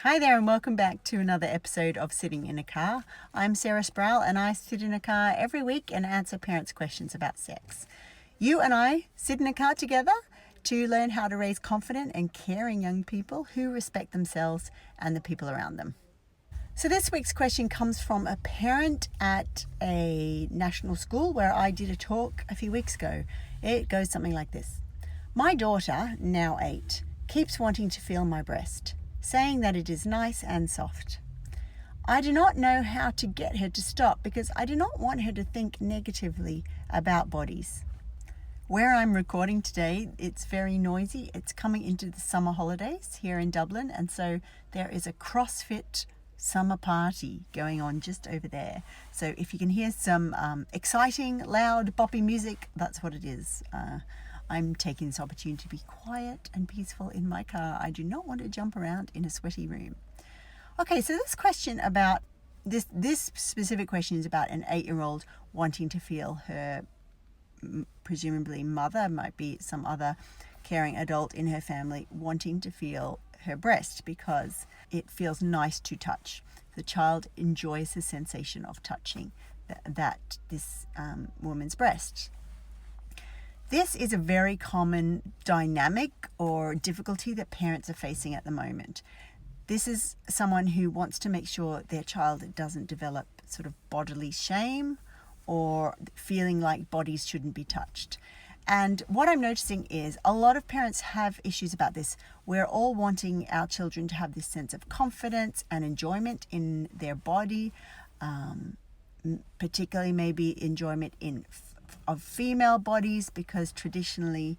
Hi there and welcome back to another episode of Sitting in a Car. I'm Sarah Sproul and I sit in a car every week and answer parents' questions about sex. You and I sit in a car together to learn how to raise confident and caring young people who respect themselves and the people around them. So this week's question comes from a parent at a national school where I did a talk a few weeks ago. It goes something like this. My daughter, now 8, keeps wanting to feel my breast, saying that it is nice and soft. I do not know how to get her to stop because I do not want her to think negatively about bodies. Where I'm recording today, it's very noisy. It's coming into the summer holidays here in Dublin, and so there is a CrossFit summer party going on just over there. So if you can hear some exciting, loud, boppy music, that's what it is. I'm taking this opportunity to be quiet and peaceful in my car. I do not want to jump around in a sweaty room. Okay, so this question about this specific question is about an 8-year-old wanting to feel her presumably mother, might be some other caring adult in her family, wanting to feel her breast because it feels nice to touch. The child enjoys the sensation of touching this woman's breast. This is a very common dynamic or difficulty that parents are facing at the moment. This is someone who wants to make sure their child doesn't develop sort of bodily shame or feeling like bodies shouldn't be touched. And what I'm noticing is a lot of parents have issues about this. We're all wanting our children to have this sense of confidence and enjoyment in their body, particularly maybe enjoyment of female bodies, because traditionally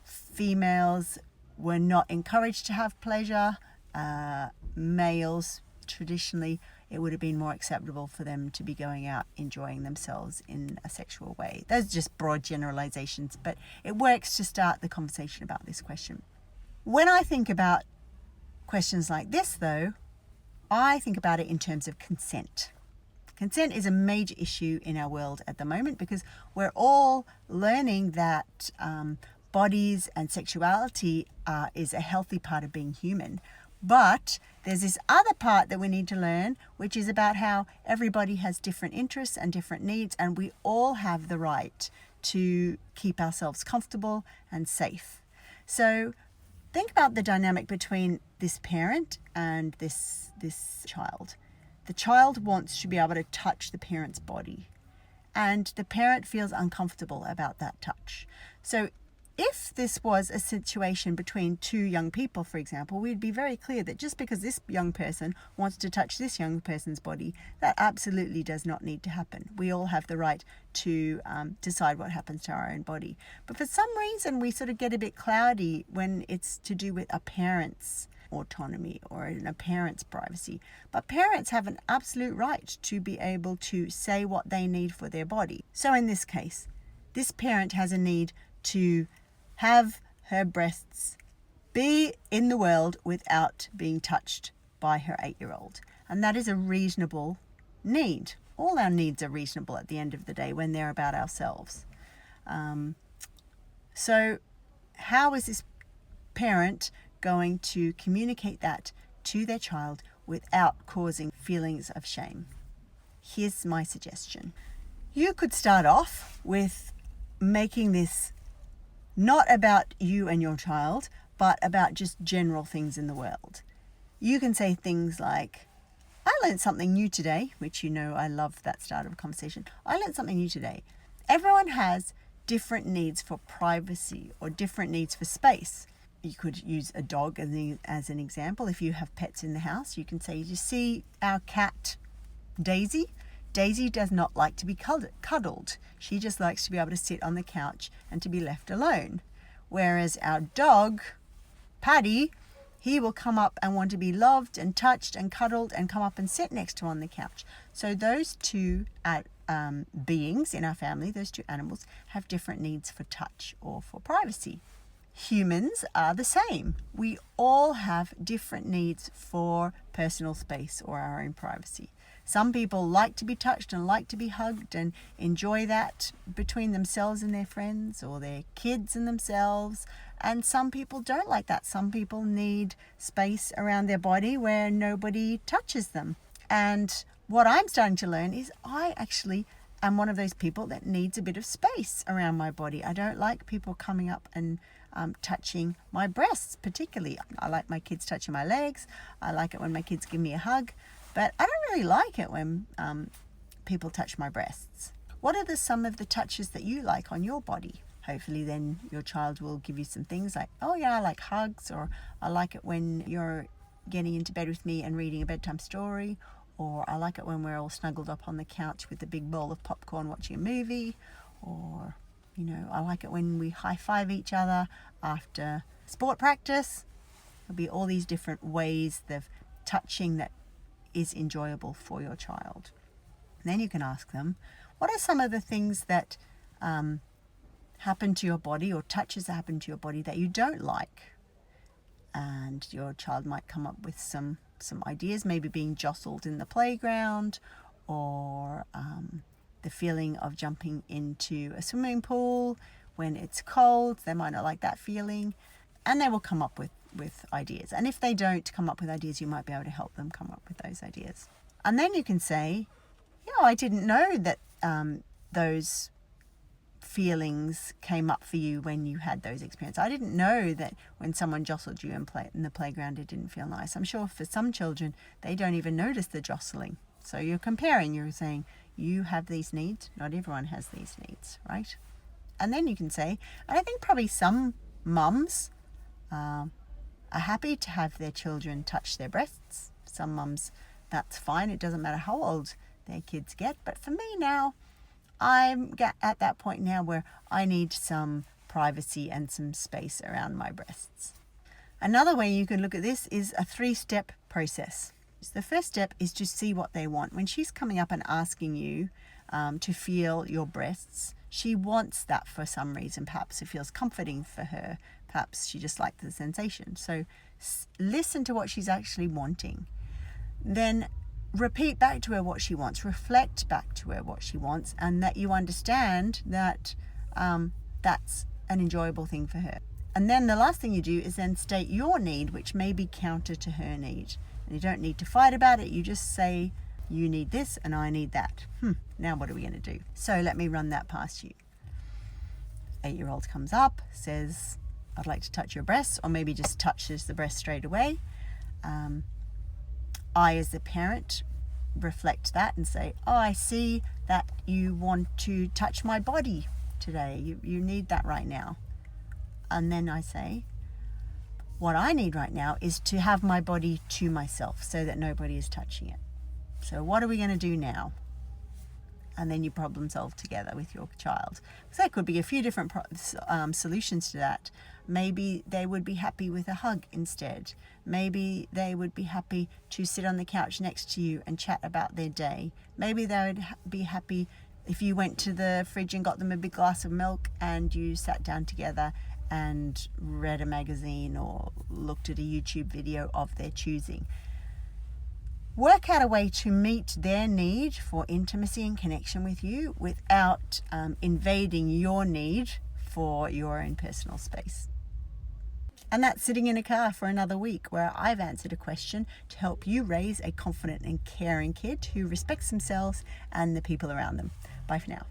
females were not encouraged to have pleasure. Males, traditionally, it would have been more acceptable for them to be going out enjoying themselves in a sexual way. Those are just broad generalizations, but it works to start the conversation about this question. When I think about questions like this, though, I think about it in terms of consent. Consent is a major issue in our world at the moment because we're all learning that bodies and sexuality is a healthy part of being human. But there's this other part that we need to learn, which is about how everybody has different interests and different needs, and we all have the right to keep ourselves comfortable and safe. So think about the dynamic between this parent and this child. The child wants to be able to touch the parent's body, and the parent feels uncomfortable about that touch. So if this was a situation between two young people, for example, we'd be very clear that just because this young person wants to touch this young person's body, that absolutely does not need to happen. We all have the right to decide what happens to our own body. But for some reason, we sort of get a bit cloudy when it's to do with a parent's autonomy or a parent's privacy. But parents have an absolute right to be able to say what they need for their body. So in this case, this parent has a need to have her breasts be in the world without being touched by her 8-year-old. And that is a reasonable need. All our needs are reasonable at the end of the day when they're about ourselves. So how is this parent going to communicate that to their child without causing feelings of shame? Here's my suggestion. You could start off with making this not about you and your child, but about just general things in the world. You can say things like, I learned something new today, which you know I love that start of a conversation. I learned something new today. Everyone has different needs for privacy or different needs for space. You could use a dog as an example. If you have pets in the house, you can say, you see our cat, Daisy? Daisy does not like to be cuddled. She just likes to be able to sit on the couch and to be left alone. Whereas our dog, Paddy, he will come up and want to be loved and touched and cuddled and come up and sit next to on the couch. So those two beings in our family, those two animals, have different needs for touch or for privacy. Humans are the same. We all have different needs for personal space or our own privacy. Some people like to be touched and like to be hugged and enjoy that between themselves and their friends or their kids and themselves. And some people don't like that. Some people need space around their body where nobody touches them. And what I'm starting to learn is I actually am one of those people that needs a bit of space around my body. I don't like people coming up and touching my breasts particularly. I like my kids touching my legs. I like it when my kids give me a hug. But I don't really like it when people touch my breasts. What are some of the touches that you like on your body? Hopefully then your child will give you some things like, oh yeah, I like hugs, or I like it when you're getting into bed with me and reading a bedtime story, or I like it when we're all snuggled up on the couch with a big bowl of popcorn watching a movie, or, I like it when we high-five each other after sport practice. There'll be all these different ways of touching that is enjoyable for your child. And then you can ask them, what are some of the things that happen to your body, or touches that happen to your body that you don't like? And your child might come up with some ideas, maybe being jostled in the playground, or the feeling of jumping into a swimming pool when it's cold. They might not like that feeling, and they will come up with ideas. And if they don't come up with ideas, you might be able to help them come up with those ideas. And then you can say, I didn't know that those feelings came up for you when you had those experiences. I didn't know that when someone jostled you in the playground, it didn't feel nice. I'm sure for some children, they don't even notice the jostling. So you're comparing, you're saying, you have these needs, not everyone has these needs, right? And then you can say, and I think probably some mums are happy to have their children touch their breasts. Some mums, that's fine. It doesn't matter how old their kids get. But for me now, I'm at that point now where I need some privacy and some space around my breasts. Another way you can look at this is a 3-step process. So the first step is to see what they want. When she's coming up and asking you to feel your breasts, she wants that for some reason. Perhaps it feels comforting for her. Perhaps she just likes the sensation. So listen to what she's actually wanting. Then repeat back to her what she wants. Reflect back to her what she wants, and that you understand that that's an enjoyable thing for her. And then the last thing you do is then state your need, which may be counter to her need. And you don't need to fight about it. You just say, you need this and I need that. Now what are we going to do? So let me run that past you. 8-year-old comes up, says, I'd like to touch your breasts, or maybe just touches the breast straight away. I, as the parent, reflect that and say, I see that you want to touch my body today. You need that right now. And then I say, what I need right now is to have my body to myself so that nobody is touching it. So what are we going to do now? And then you problem solve together with your child. So there could be a few different solutions to that. Maybe they would be happy with a hug instead. Maybe they would be happy to sit on the couch next to you and chat about their day. Maybe they would be happy if you went to the fridge and got them a big glass of milk and you sat down together and read a magazine or looked at a YouTube video of their choosing. Work out a way to meet their need for intimacy and connection with you without invading your need for your own personal space. And that's Sitting in a Car for another week, where I've answered a question to help you raise a confident and caring kid who respects themselves and the people around them. Bye for now.